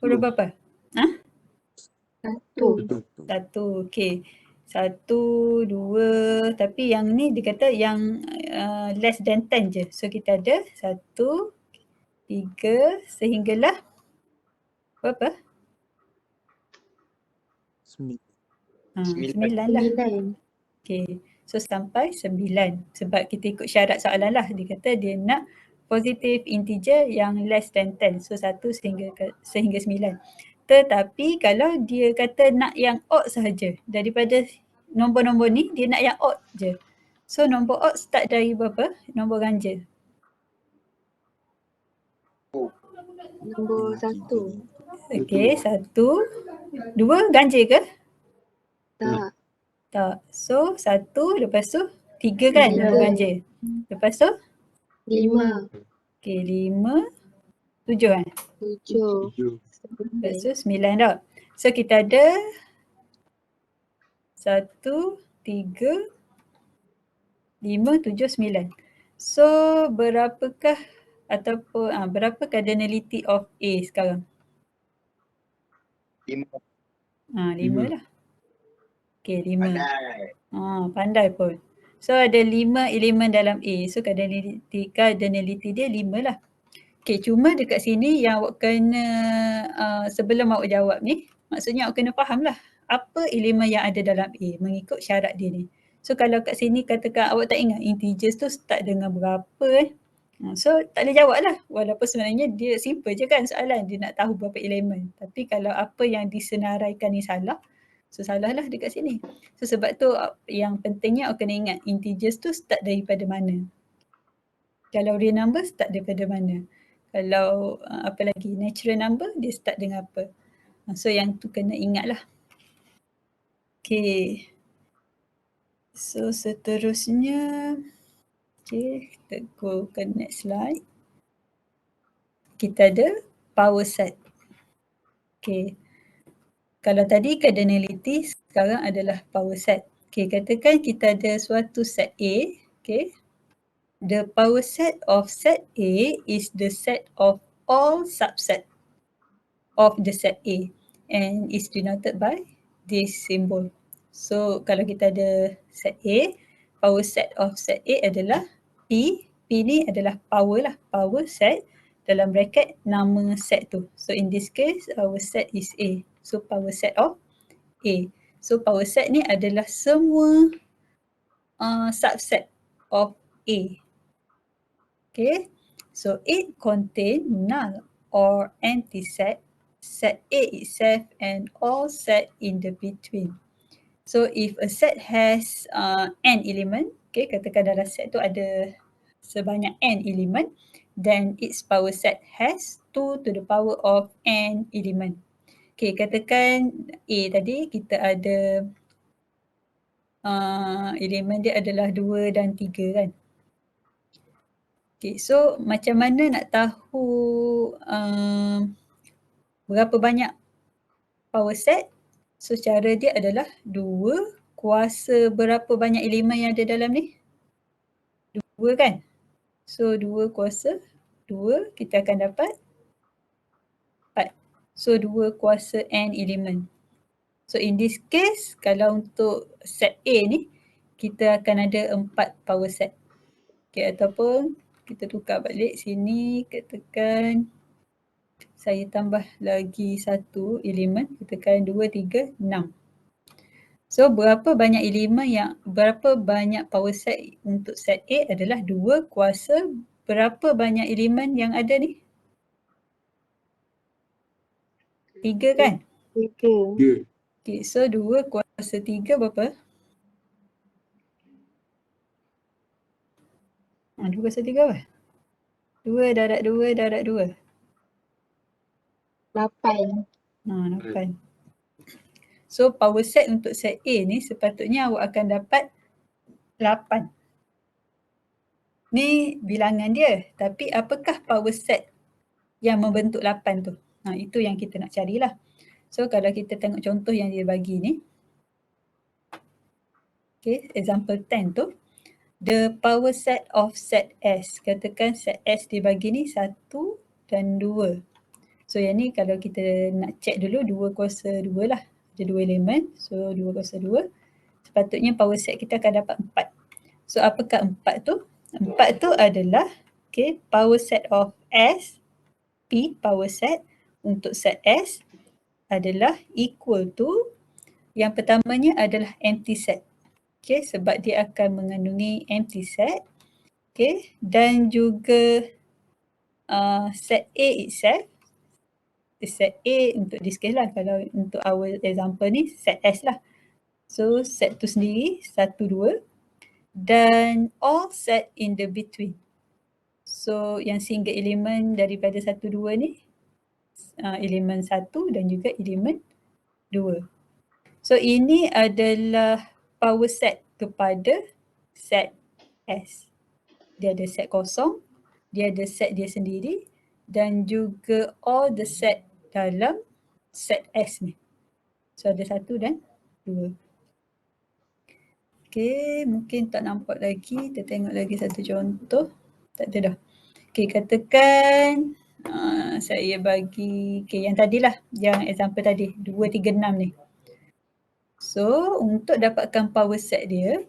A: Huruf berapa? Ha?
C: 1.
A: 1, okay. 1, 2, tapi yang ni dia kata yang less than 10 je. So kita ada 1, 3 sehinggalah berapa? 9 lah.
C: 9.
A: Okay, so sampai 9 sebab kita ikut syarat soalan lah. Dia kata dia nak positive integer yang less than 10. So 1 sehingga 9. Tetapi kalau dia kata nak yang odd sahaja, daripada nombor-nombor ni dia nak yang odd je. So nombor odd start dari berapa? Nombor ganjil.
C: Nombor 1.
A: Okay, 1, 2 ganjil ke?
C: Tak.
A: Tak. So 1, lepas tu 3 kan nombor ganjil. Lepas tu?
C: 5.
A: Okay, 5, 7 kan?
C: 7.
A: Lepas tu 9 tak? So kita ada 1, 3, 5, 7, 9. So berapakah ataupun berapa cardinality of A sekarang?
E: 5.
A: 5 lah. Okay, 5. Pandai pun. So ada 5 elemen dalam A. So cardinality dia 5 lah. Okay, cuma dekat sini yang awak kena, sebelum awak jawab ni, maksudnya awak kena faham lah apa elemen yang ada dalam A mengikut syarat dia ni. So kalau kat sini katakan awak tak ingat integers tu start dengan berapa so tak boleh jawab lah. Walaupun sebenarnya dia simple je kan soalan, dia nak tahu berapa elemen. Tapi kalau apa yang disenaraikan ni salah, so salah lah dekat sini. So sebab tu yang pentingnya awak kena ingat integers tu start daripada mana. Kalau real number start daripada mana. Kalau apa lagi, natural number dia start dengan apa. So yang tu kena ingat lah. Okay. So seterusnya, okay, kita go ke next slide. Kita ada power set. Okay. Kalau tadi cardinality, sekarang adalah power set. Okay, katakan kita ada suatu set A. Okay. The power set of set A is the set of all subset of the set A and is denoted by this symbol. So kalau kita ada set A, power set of set A adalah P. P ni adalah power lah, power set dalam bracket nama set tu. So in this case our set is A. So power set of A. So power set ni adalah semua subset of A. Okay, so it contain null or empty set set A itself and all set in the between. So if a set has n element, okay, katakan dalam set tu ada sebanyak n element, then its power set has 2 to the power of n element. Okay, katakan A tadi kita ada elemen dia adalah 2 dan 3 kan. Okay, so macam mana nak tahu berapa banyak power set? So cara dia adalah 2 kuasa berapa banyak elemen yang ada dalam ni? 2 kan? So 2 kuasa 2 kita akan dapat 4. So 2 kuasa n elemen. So in this case kalau untuk set A ni kita akan ada 4 power set. Okay, ataupun kita tukar balik sini, katakan saya tambah lagi 1 elemen, katakan 2, 3, 6. So berapa banyak power set untuk set A adalah 2 kuasa berapa banyak elemen yang ada ni? 3 kan?
C: 3.
A: Okay, so 2 kuasa 3 berapa? 2 kuasa 3 apa? 2 darab 2 darab 2.
C: 8.
A: 8. So power set untuk set A ni sepatutnya awak akan dapat 8. Ni bilangan dia. Tapi apakah power set yang membentuk 8 tu? Itu yang kita nak carilah. So kalau kita tengok contoh yang dia bagi ni. Okay, example 10 tu. The power set of set S. Katakan set S dia bagi ni 1 dan 2. So yang ni kalau kita nak check dulu 2 kuasa 2 lah. Ada 2 elemen. So 2 kuasa 2. Sepatutnya power set kita akan dapat 4. So apakah 4 tu? 4 tu adalah power set of S. P power set untuk set S adalah equal to yang pertamanya adalah empty set. Okay, sebab dia akan mengandungi empty set. Okay, dan juga set A itself. Set A untuk this case lah, kalau untuk our example ni set S lah. So set tu sendiri 1, 2 dan all set in the between. So yang single elemen daripada 1, 2 ni elemen 1 dan juga elemen 2. So ini adalah power set kepada set S. Dia ada set kosong, dia ada set dia sendiri dan juga all the set dalam set S ni. So ada 1 dan 2. Okay, mungkin tak nampak lagi. Kita tengok lagi satu contoh. Tak ada dah. Okay, katakan saya bagi, yang tadilah, yang example tadi, 2, 3, 6 ni. So, untuk dapatkan power set dia,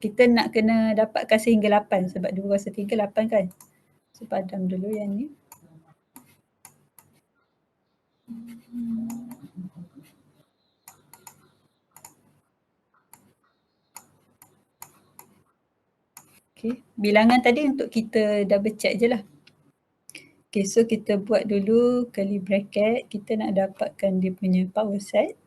A: kita nak kena dapatkan sehingga 8 sebab 2 kuasa 3, 8 kan. So, padam dulu yang ni. Okay, bilangan tadi untuk kita double check je lah. Okay, so kita buat dulu curly bracket, kita nak dapatkan dia punya power set.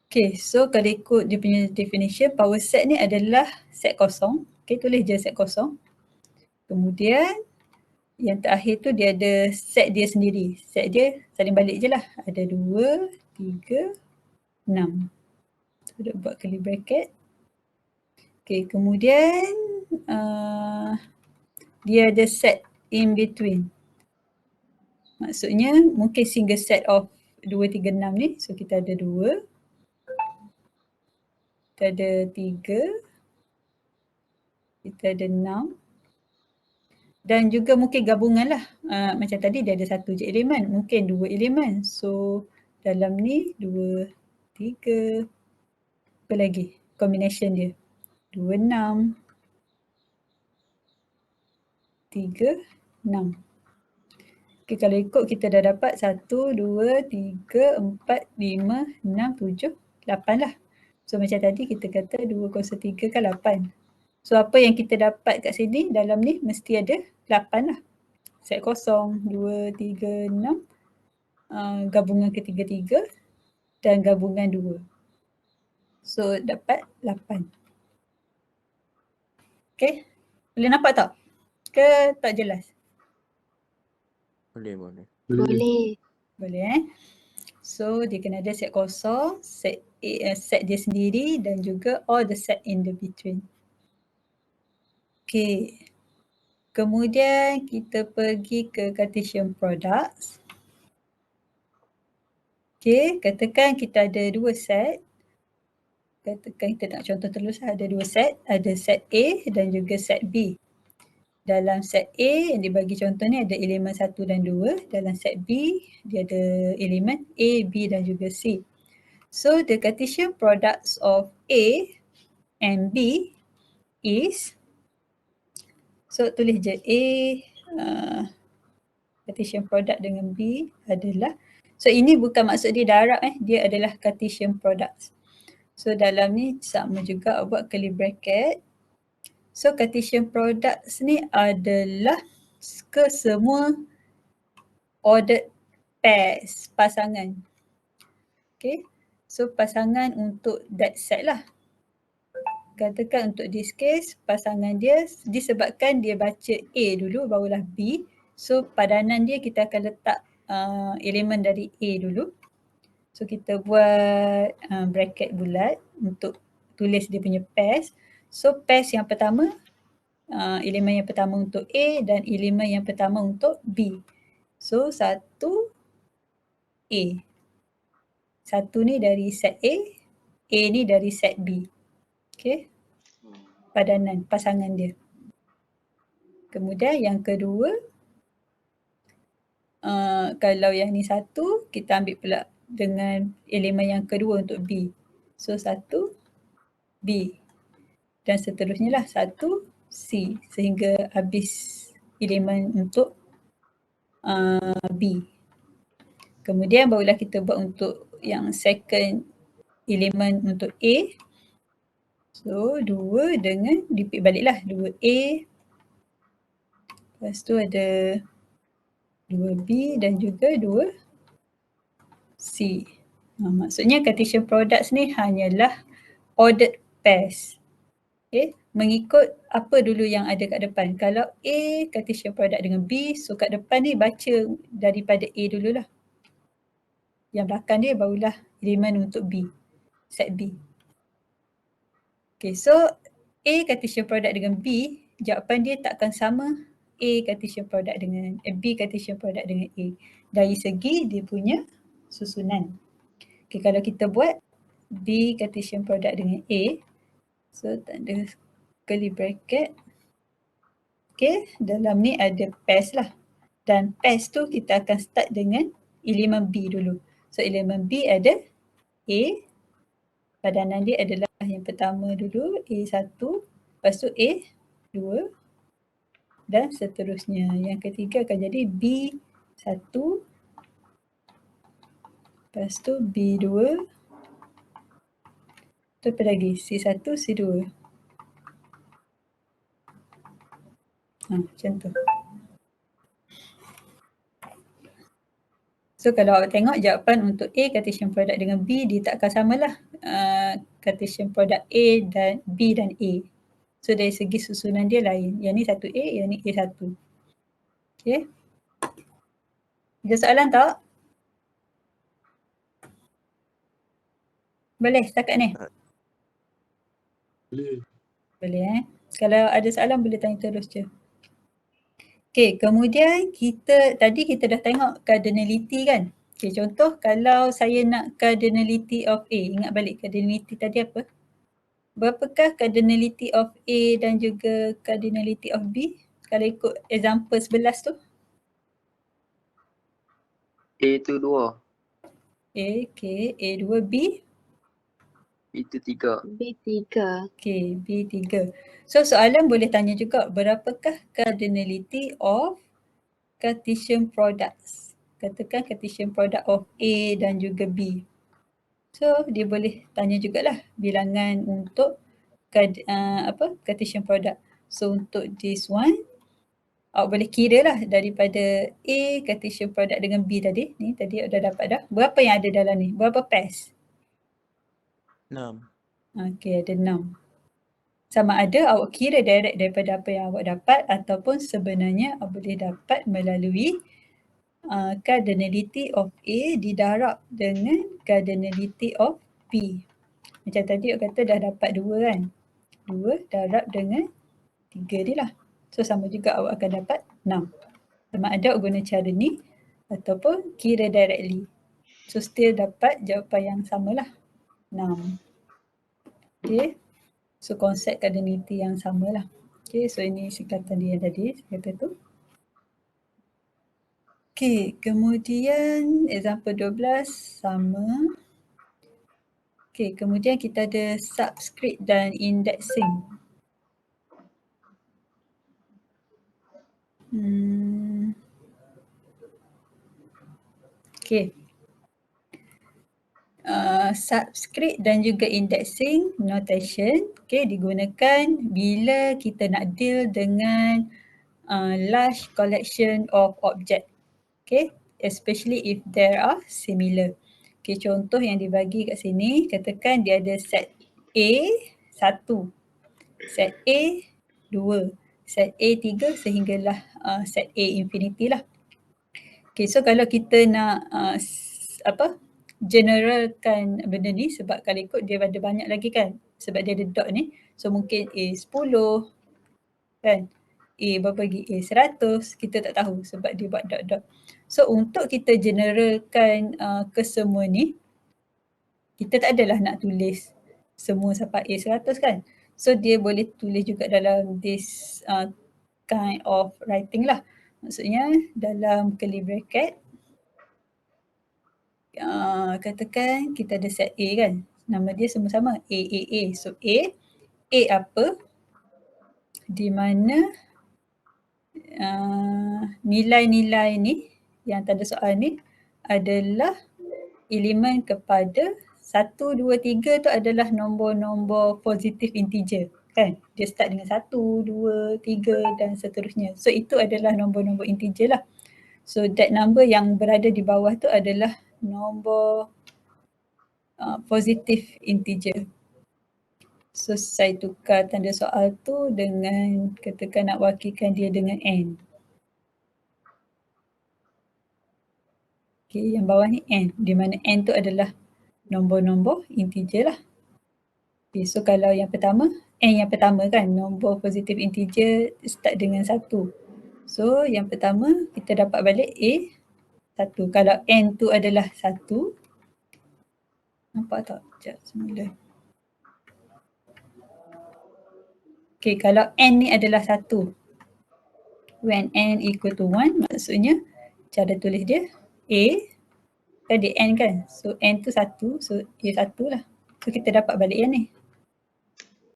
A: Okay, so kalau ikut dia punya definition, power set ni adalah set kosong. Okay, tulis je set kosong. Kemudian yang terakhir tu dia ada set dia sendiri. Set dia saling balik je lah. Ada 2, 3, 6. So, dah buat curly bracket. Okay, kemudian dia ada set in between. Maksudnya mungkin single set of 2, 3, 6 ni. So kita ada 2. Kita ada 3. Kita ada 6. Dan juga mungkin gabungan lah. Macam tadi dia ada 1 je elemen. Mungkin 2 elemen. So dalam ni 2, 3. Apa lagi? Combination dia. 2, 6. 3, 6. Okay, kalau ikut kita dah dapat 1, 2, 3, 4, 5, 6, 7, 8 lah. So macam tadi kita kata 2 kuasa 3 kan 8. So apa yang kita dapat kat sini dalam ni mesti ada 8 lah. Set kosong, 2, 3, 6, gabungan ketiga-tiga dan gabungan 2. So dapat 8. Okay, boleh nampak tak? Ke tak jelas?
E: Boleh, boleh.
C: Boleh.
A: Boleh So dia kena ada set kosong, set set dia sendiri dan juga all the set in the between. Okay. Kemudian kita pergi ke Cartesian products. Okay, katakan kita ada 2 set. Katakan kita nak contoh terus ada 2 set. Ada set A dan juga set B. Dalam set A yang dibagi contoh ni ada elemen 1 dan 2. Dalam set B dia ada elemen A, B dan juga C. So the Cartesian products of A and B is, so tulis je A, Cartesian product dengan B adalah, so ini bukan maksud dia darab dia adalah Cartesian products. So dalam ni sama juga buat curly bracket. So Cartesian products ni adalah ke semua ordered pairs, pasangan. Okay, so pasangan untuk that set lah. Katakan untuk this case, pasangan dia disebabkan dia baca A dulu barulah B. So padanan dia kita akan letak elemen dari A dulu. So kita buat bracket bulat untuk tulis dia punya pairs. So pairs yang pertama, elemen yang pertama untuk A dan elemen yang pertama untuk B. So 1 A. 1 ni dari set A ni dari set B. Okay. Padanan, pasangan dia. Kemudian yang kedua, kalau yang ni 1, kita ambil pula dengan elemen yang kedua untuk B. So 1 B dan seterusnya lah 1 C sehingga habis elemen untuk B. Kemudian barulah kita buat untuk yang second elemen untuk A. So 2 dengan repeat baliklah 2A. Lepas tu ada 2B dan juga 2C. Maksudnya Cartesian products ni hanyalah ordered pairs. Okay, mengikut apa dulu yang ada kat depan. Kalau A Cartesian product dengan B, so kat depan ni baca daripada A dululah. Yang belakang dia barulah elemen untuk B, set B. Okay, so A Cartesian product dengan B, jawapan dia takkan sama A Cartesian product dengan B Cartesian product dengan A dari segi dia punya susunan. Okay, kalau kita buat B Cartesian product dengan A, so tanda curly bracket. Okay, dalam ni ada pairs lah. Dan pairs tu kita akan start dengan elemen B dulu. So elemen B ada A, padanan dia adalah yang pertama dulu A1, lepas tu A2 dan seterusnya. Yang ketiga akan jadi B1, lepas tu B2, tu apa lagi? C1, C2. Macam tu. So kalau awak tengok jawapan untuk A Cartesian product dengan B dia takkan samalah Cartesian product A dan B dan A. So dari segi susunan dia lain. Yang ni satu A, yang ni A1. Okay. Ada soalan tak? Boleh setakat ni?
B: Boleh.
A: Boleh Kalau ada soalan boleh tanya terus je. Okay, kemudian tadi kita dah tengok cardinality kan? Okay, contoh kalau saya nak cardinality of A, ingat balik cardinality tadi apa? Berapakah cardinality of A dan juga cardinality of B? Kalau ikut example 11 tu?
F: A tu 2,
A: A, okay, A2, B?
F: B tu 3.
C: B3.
A: Okay, B3. So soalan boleh tanya juga, berapakah cardinality of Cartesian products? Katakan Cartesian product of A dan juga B. So dia boleh tanya jugalah bilangan untuk Cartesian product. So untuk this one, awak boleh kira lah daripada A Cartesian product dengan B tadi. Ni tadi awak dah dapat dah. Berapa yang ada dalam ni? Berapa pairs?
E: 6.
A: Okey, ada 6. Sama ada awak kira direct daripada apa yang awak dapat ataupun sebenarnya awak boleh dapat melalui cardinality of A didarab dengan cardinality of B. Macam tadi awak kata dah dapat 2 kan. 2 darab dengan 3 ni lah. So sama juga awak akan dapat 6. Sama ada awak guna cara ni ataupun kira directly. So still dapat jawapan yang samalah. 6. Okay. So konsep cardinality yang samalah. Okay, so ini singkatan dia yang tadi saya kata tu. Okay, kemudian example 12 sama. Okay, kemudian kita ada subscript dan indexing. Okay. Subscript dan juga indexing notation digunakan bila kita nak deal dengan large collection of object. Especially if there are similar. Contoh yang dibagi kat sini, katakan dia ada set A 1, set A 2, set A 3 sehinggalah set A infinity lah. So kalau kita nak generalkan benda ni, sebab kalau ikut dia ada banyak lagi kan, sebab dia ada dot ni, so mungkin A 10 kan, A berapa lagi, A 100, kita tak tahu sebab dia buat dot-dot. So untuk kita generalkan kesemua ni, kita tak adalah nak tulis semua sampai A 100 kan. So dia boleh tulis juga dalam this kind of writing lah. Maksudnya dalam curly bracket, katakan kita ada set A kan, nama dia semua sama, A. So A apa? Di mana nilai-nilai ni yang tanda soal ni adalah elemen kepada 1, 2, 3 tu adalah nombor-nombor positive integer kan. Dia start dengan 1, 2, 3 dan seterusnya. So itu adalah nombor-nombor integer lah. So that number yang berada di bawah tu adalah nombor positive integer. So saya tukar tanda soal tu dengan, katakan nak wakilkan dia dengan N. Okay, yang bawah ni N, di mana N tu adalah nombor-nombor integer lah. Okay, so kalau yang pertama, N yang pertama kan, nombor positive integer start dengan 1. So yang pertama kita dapat balik A 1. Kalau N tu adalah 1, nampak tak? Sekejap semula. Okay, kalau N ni adalah 1, when N equal to 1, maksudnya cara tulis dia A, kan dia N kan, so N tu 1, so A 1 lah. So kita dapat balik yang ni.